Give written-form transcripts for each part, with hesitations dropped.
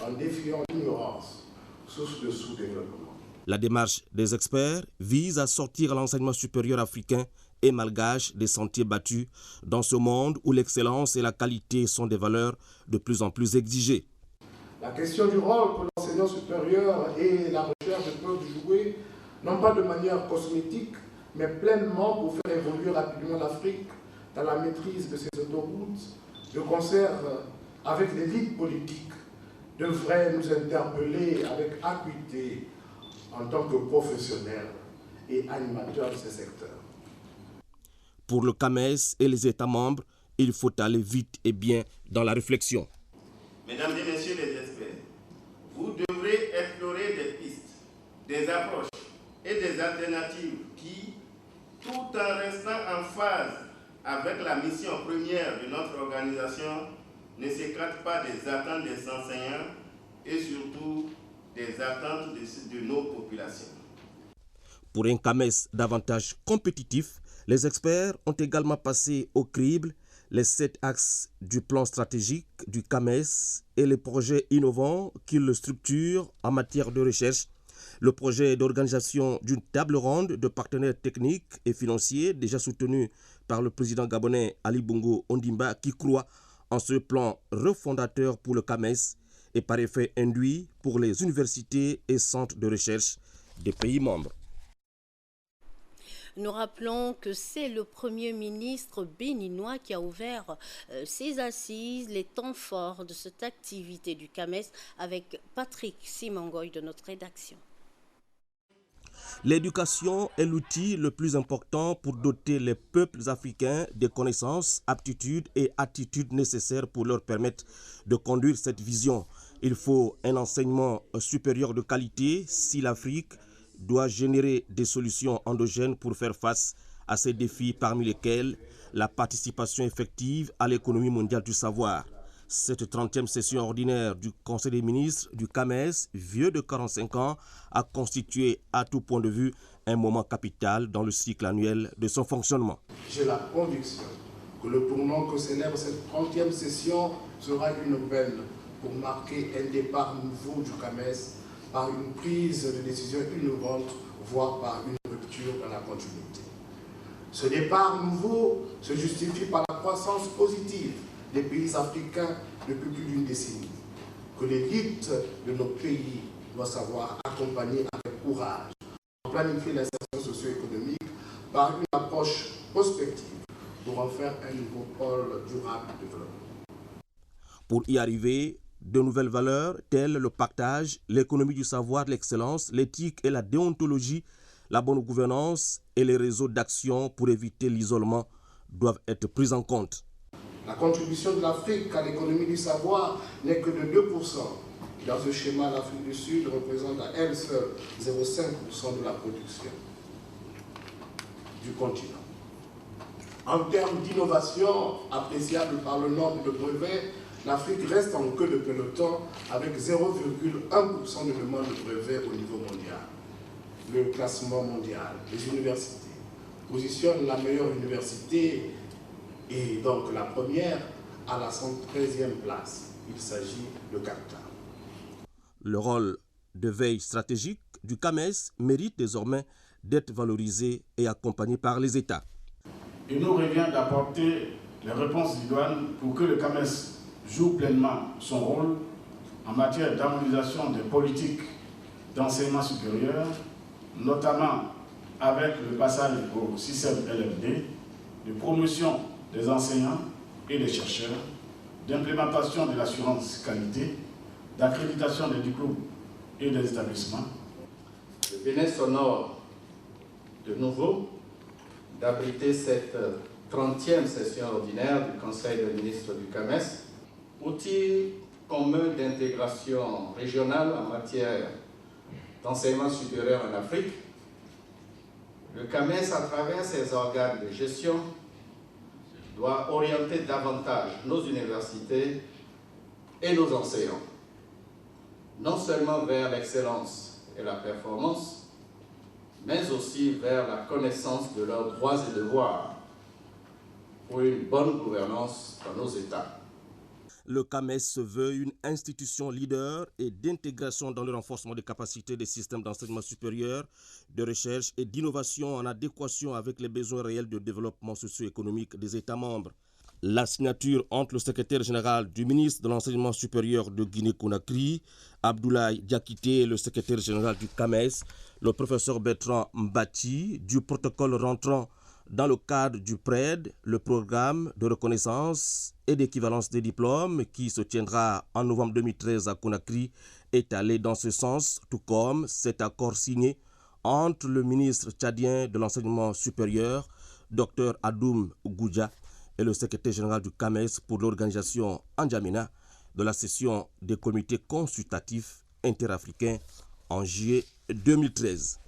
en défiant l'ignorance, source de sous-développement. La démarche des experts vise à sortir l'enseignement supérieur africain et malgache des sentiers battus dans ce monde où l'excellence et la qualité sont des valeurs de plus en plus exigées. La question du rôle que l'enseignement supérieur et la recherche peuvent jouer, non pas de manière cosmétique, mais pleinement pour faire évoluer rapidement l'Afrique dans la maîtrise de ses autoroutes, de concert avec l'élite politique, devrait nous interpeller avec acuité en tant que professionnels et animateurs de ces secteurs. Pour le CAMES et les États membres, il faut aller vite et bien dans la réflexion. Mesdames et messieurs les experts, vous devrez explorer des pistes, des approches et des alternatives qui, tout en restant en phase avec la mission première de notre organisation, ne s'écartent pas des attentes des enseignants et surtout des attentes de nos populations. Pour un CAMES davantage compétitif, les experts ont également passé au crible les 7 axes du plan stratégique du CAMES et les projets innovants qui le structurent en matière de recherche. Le projet d'organisation d'une table ronde de partenaires techniques et financiers déjà soutenu par le président gabonais Ali Bongo Ondimba qui croit en ce plan refondateur pour le CAMES et par effet induit pour les universités et centres de recherche des pays membres. Nous rappelons que c'est le Premier ministre béninois qui a ouvert ses assises, les temps forts de cette activité du CAMES avec Patrick Simangoy de notre rédaction. L'éducation est l'outil le plus important pour doter les peuples africains des connaissances, aptitudes et attitudes nécessaires pour leur permettre de conduire cette vision. Il faut un enseignement supérieur de qualité si l'Afrique doit générer des solutions endogènes pour faire face à ces défis parmi lesquels la participation effective à l'économie mondiale du savoir. Cette 30e session ordinaire du Conseil des ministres du CAMES, vieux de 45 ans, a constitué à tout point de vue un moment capital dans le cycle annuel de son fonctionnement. J'ai la conviction que le tournant que célèbre cette 30e session sera une aubaine pour marquer un départ nouveau du CAMES par une prise de décision innovante, voire par une rupture dans la continuité. Ce départ nouveau se justifie par la croissance positive des pays africains depuis plus d'une décennie, que l'élite de nos pays doit savoir accompagner avec courage, planifier l'insertion socio-économique par une approche prospective pour en faire un nouveau pôle durable de développement. Pour y arriver, de nouvelles valeurs telles le partage, l'économie du savoir, l'excellence, l'éthique et la déontologie, la bonne gouvernance et les réseaux d'action pour éviter l'isolement doivent être pris en compte. La contribution de l'Afrique à l'économie du savoir n'est que de 2%. Dans ce schéma, l'Afrique du Sud représente à elle seule 0,5% de la production du continent. En termes d'innovation appréciable par le nombre de brevets, l'Afrique reste en queue de peloton avec 0,1% de demande de brevets au niveau mondial. Le classement mondial des universités positionne la meilleure université et donc la première à la 113e place. Il s'agit de Cap-Town. Le rôle de veille stratégique du CAMES mérite désormais d'être valorisé et accompagné par les États. Il nous revient d'apporter les réponses idoines pour que le CAMES joue pleinement son rôle en matière d'harmonisation des politiques d'enseignement supérieur, notamment avec le passage au système LMD, de promotion des enseignants et des chercheurs, d'implémentation de l'assurance qualité, d'accréditation des diplômes et des établissements. Le Bénin s'honore de nouveau d'abriter cette 30e session ordinaire du Conseil des ministres du CAMES, outil commun d'intégration régionale en matière d'enseignement supérieur en Afrique. Le CAMES, à travers ses organes de gestion, doit orienter davantage nos universités et nos enseignants, non seulement vers l'excellence et la performance, mais aussi vers la connaissance de leurs droits et devoirs pour une bonne gouvernance dans nos États. Le CAMES se veut une institution leader et d'intégration dans le renforcement des capacités des systèmes d'enseignement supérieur, de recherche et d'innovation en adéquation avec les besoins réels de développement socio-économique des États membres. La signature entre le secrétaire général du ministre de l'Enseignement supérieur de Guinée-Conakry, Abdoulaye Diakité, et le secrétaire général du CAMES, le professeur Bertrand Mbati, du protocole rentrant dans le cadre du PRED, le programme de reconnaissance et d'équivalence des diplômes qui se tiendra en novembre 2013 à Conakry, est allé dans ce sens, tout comme cet accord signé entre le ministre tchadien de l'Enseignement supérieur, Dr Adoum Goudja, et le secrétaire général du CAMES pour l'organisation en N'Djamena de la session des comités consultatifs interafricains en juillet 2013.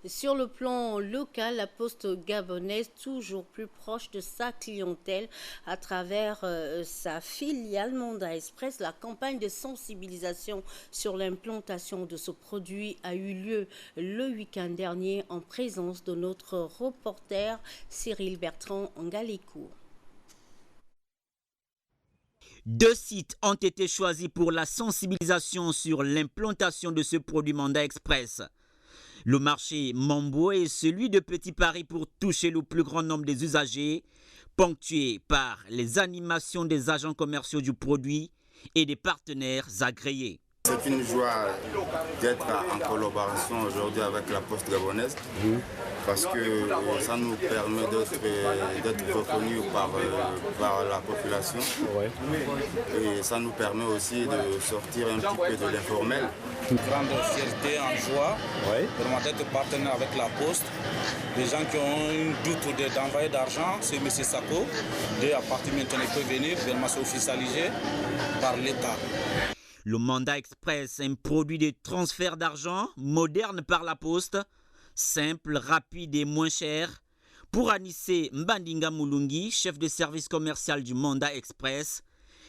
Sur le plan local, la Poste gabonaise, toujours plus proche de sa clientèle à travers sa filiale Monda Express, la campagne de sensibilisation sur l'implantation de ce produit a eu lieu le week-end dernier en présence de notre reporter Cyril Bertrand Ngalicourt. 2 sites ont été choisis pour la sensibilisation sur l'implantation de ce produit Monda Express. Le marché Mamboué est celui de Petit Paris pour toucher le plus grand nombre des usagers, ponctué par les animations des agents commerciaux du produit et des partenaires agréés. C'est une joie d'être en collaboration aujourd'hui avec la Poste gabonaise parce que ça nous permet d'être reconnus par la population et ça nous permet aussi de sortir un petit peu de l'informel. Une grande fierté, en joie vraiment d'être partenaire avec la Poste. Les gens qui ont un doute d'envoyer d'argent, c'est M. Sako. À partir de maintenant, il peut venir, vraiment s'officialiser par l'État. Le Monda Express est un produit de transfert d'argent moderne par la Poste, simple, rapide et moins cher. Pour Anissé Mbandinga Moulungi, chef de service commercial du Monda Express,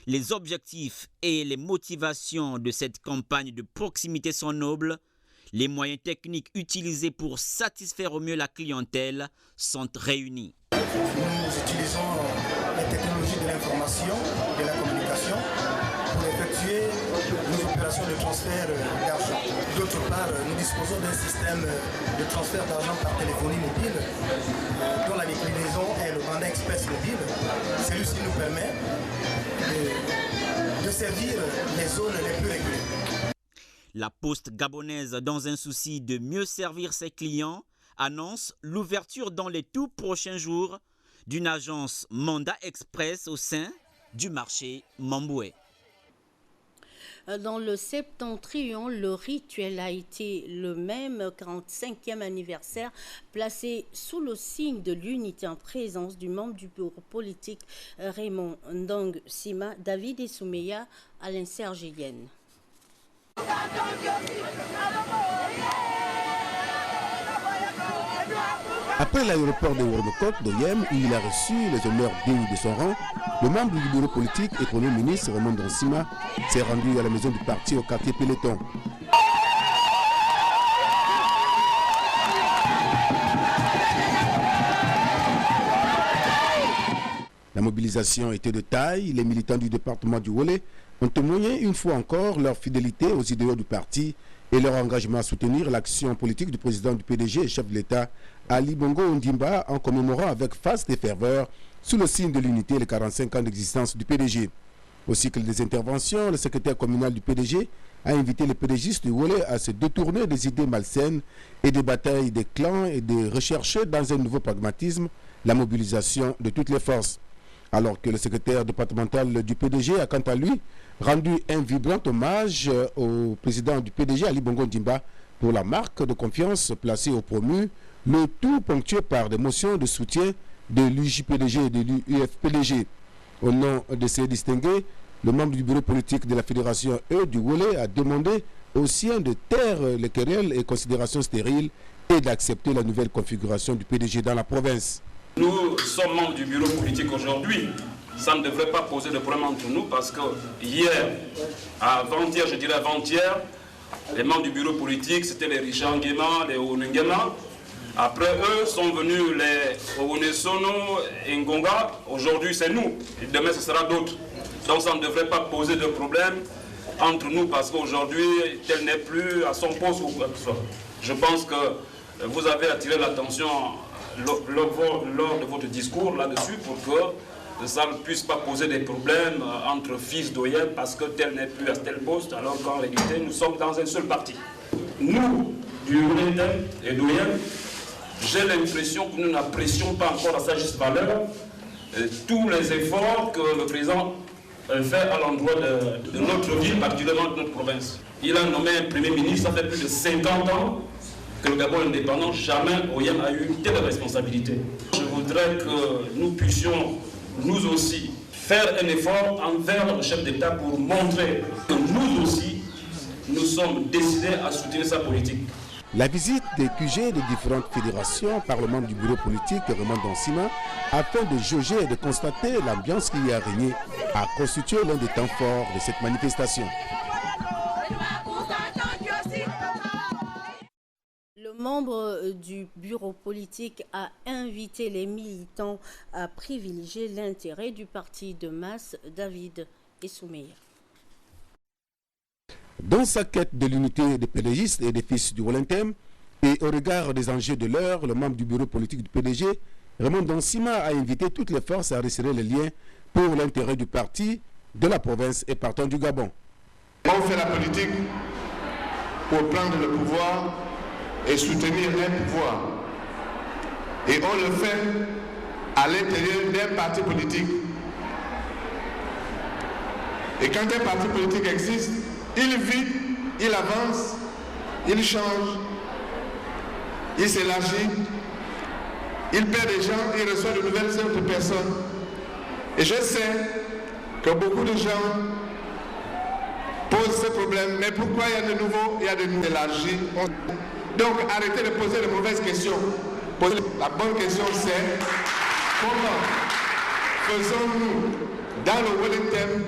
les objectifs et les motivations de cette campagne de proximité sont nobles. Les moyens techniques utilisés pour satisfaire au mieux la clientèle sont réunis. Nous utilisons les technologies de l'information et de la communication pour effectuer nos opérations de transfert d'argent. D'autre part, nous disposons d'un système de transfert d'argent par téléphonie mobile dont la déclinaison est le Monda Express mobile. Celui-ci nous permet de servir les zones les plus reculées. La Poste gabonaise, dans un souci de mieux servir ses clients, annonce l'ouverture dans les tout prochains jours d'une agence Monda Express au sein du marché Mamboué. Dans le septentrion, le rituel a été le même, 45e anniversaire, placé sous le signe de l'unité en présence du membre du bureau politique Raymond Ndong Sima, David Soumeya, Alain Sergeyenne. Après l'aéroport de Ouarnokot d'Oyem, où il a reçu les honneurs dignes de son rang, le membre du bureau politique et premier ministre Raymond Ndong Sima s'est rendu à la maison du parti au quartier Peloton. La mobilisation était de taille. Les militants du département du Wolé ont témoigné une fois encore leur fidélité aux idéaux du parti et leur engagement à soutenir l'action politique du président du PDG et chef de l'État, Ali Bongo Ondimba, en commémorant avec faste et ferveur, sous le signe de l'unité, les 45 ans d'existence du PDG. Au cycle des interventions, le secrétaire communal du PDG a invité les PDGistes du Wolé à se détourner des idées malsaines et des batailles des clans et de rechercher dans un nouveau pragmatisme la mobilisation de toutes les forces. Alors que le secrétaire départemental du PDG a quant à lui rendu un vibrant hommage au président du PDG, Ali Bongo Ondimba, pour la marque de confiance placée au promu, le tout ponctué par des motions de soutien de l'UJPDG et de l'UFPDG. Au nom de ces distingués, le membre du bureau politique de la Fédération du Wolé a demandé aux siens de taire les querelles et considérations stériles et d'accepter la nouvelle configuration du PDG dans la province. Nous sommes membres du bureau politique aujourd'hui. Ça ne devrait pas poser de problème entre nous parce que hier, avant-hier, je dirais avant-hier, les membres du bureau politique, c'était les Richard Nguema, les Onengema, Après eux sont venus les Owonesono et Ngonga. Aujourd'hui c'est nous. Et demain ce sera d'autres. Donc ça ne devrait pas poser de problème entre nous parce qu'aujourd'hui tel n'est plus à son poste ou quoi que ce soit. Je pense que vous avez attiré l'attention lors de votre discours là-dessus pour que ça ne puisse pas poser des problèmes entre fils d'Oyem parce que tel n'est plus à tel poste alors qu'en réalité nous sommes dans un seul parti. Nous, du UNEDEM et d'Oyem, j'ai l'impression que nous n'apprécions pas encore à sa juste valeur tous les efforts que le président fait à l'endroit de notre ville, particulièrement de notre province. Il a nommé un premier ministre, ça fait plus de 50 ans que le Gabon est indépendant, jamais Oyem a eu telle responsabilité. Je voudrais que nous puissions, nous aussi, faire un effort envers le chef d'État pour montrer que nous aussi, nous sommes décidés à soutenir sa politique. La visite des QG des différentes fédérations par le membre du bureau politique, Raymond Donsima, afin de jauger et de constater l'ambiance qui y a régné, a constitué l'un des temps forts de cette manifestation. Le membre du bureau politique a invité les militants à privilégier l'intérêt du parti de masse, David Essoumeya. Dans sa quête de l'unité des pédégistes et des fils du Walentem, et au regard des enjeux de l'heure, le membre du bureau politique du PDG, Raymond Donsima, a invité toutes les forces à resserrer les liens pour l'intérêt du parti, de la province et partant du Gabon. On fait la politique pour prendre le pouvoir et soutenir un pouvoir. Et on le fait à l'intérieur d'un parti politique. Et quand un parti politique existe, il vit, il avance, il change, il s'élargit, il perd des gens, il reçoit de nouvelles autres personnes. Et je sais que beaucoup de gens posent ce problème, mais pourquoi il y a de nouveaux, il y a de nouveaux élargis. Donc arrêtez de poser de mauvaises questions. La bonne question c'est comment faisons-nous dans le Walentem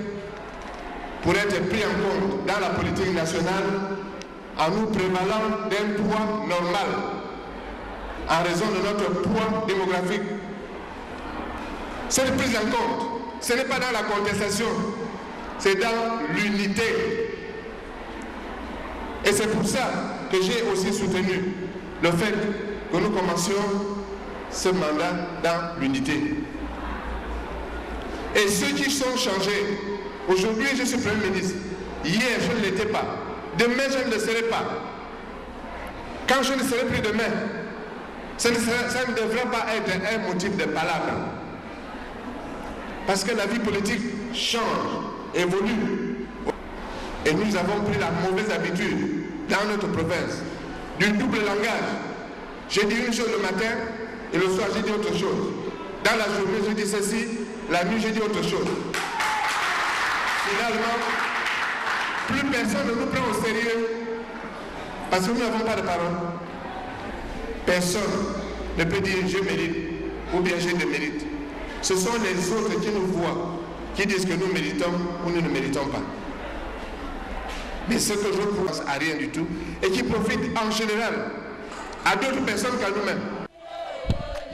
pour être pris en compte dans la politique nationale en nous prévalant d'un poids normal en raison de notre poids démographique. Cette prise en compte, ce n'est pas dans la contestation, c'est dans l'unité. Et c'est pour ça que j'ai aussi soutenu le fait que nous commencions ce mandat dans l'unité. Et ceux qui sont changés, aujourd'hui je suis Premier ministre, hier je ne l'étais pas, demain je ne le serai pas. Quand je ne serai plus demain, ça ne devrait pas être un motif de palabre. Parce que la vie politique change, évolue. Et nous avons pris la mauvaise habitude dans notre province du double langage. J'ai dit une chose le matin et le soir j'ai dit autre chose. Dans la journée je dis ceci, la nuit je dis autre chose. Finalement, plus personne ne nous prend au sérieux parce que nous n'avons pas de parole. Personne ne peut dire je mérite ou bien je ne mérite. Ce sont les autres qui nous voient, qui disent que nous méritons ou nous ne méritons pas. Mais ce que je pense à rien du tout et qui profite en général à d'autres personnes qu'à nous-mêmes.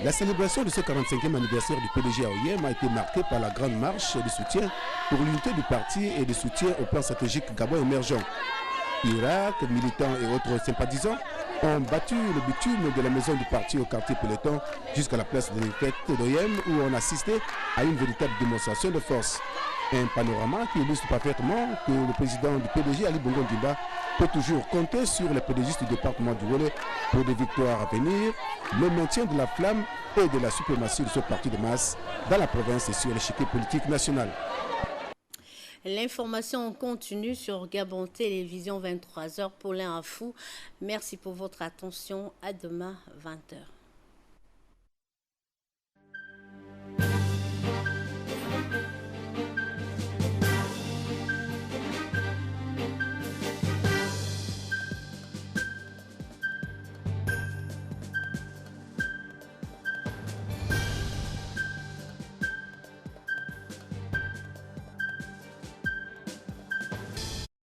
La célébration de ce 45e anniversaire du PDG à Oyem a été marquée par la grande marche de soutien pour l'unité du parti et de soutien au plan stratégique Gabon émergent. Irak, militants et autres sympathisants ont battu le bitume de la maison du parti au quartier Peloton jusqu'à la place de l'Inquête d'Oyem où on assistait à une véritable démonstration de force. Un panorama qui illustre parfaitement que le président du PDG, Ali Bongo Ndimba, peut toujours compter sur les pédégistes du département du Wole pour des victoires à venir, le maintien de la flamme et de la suprématie de ce parti de masse dans la province et sur l'échiquier politique national. L'information continue sur Gabon Télévision 23h. Paulin Afou, merci pour votre attention. À demain 20h.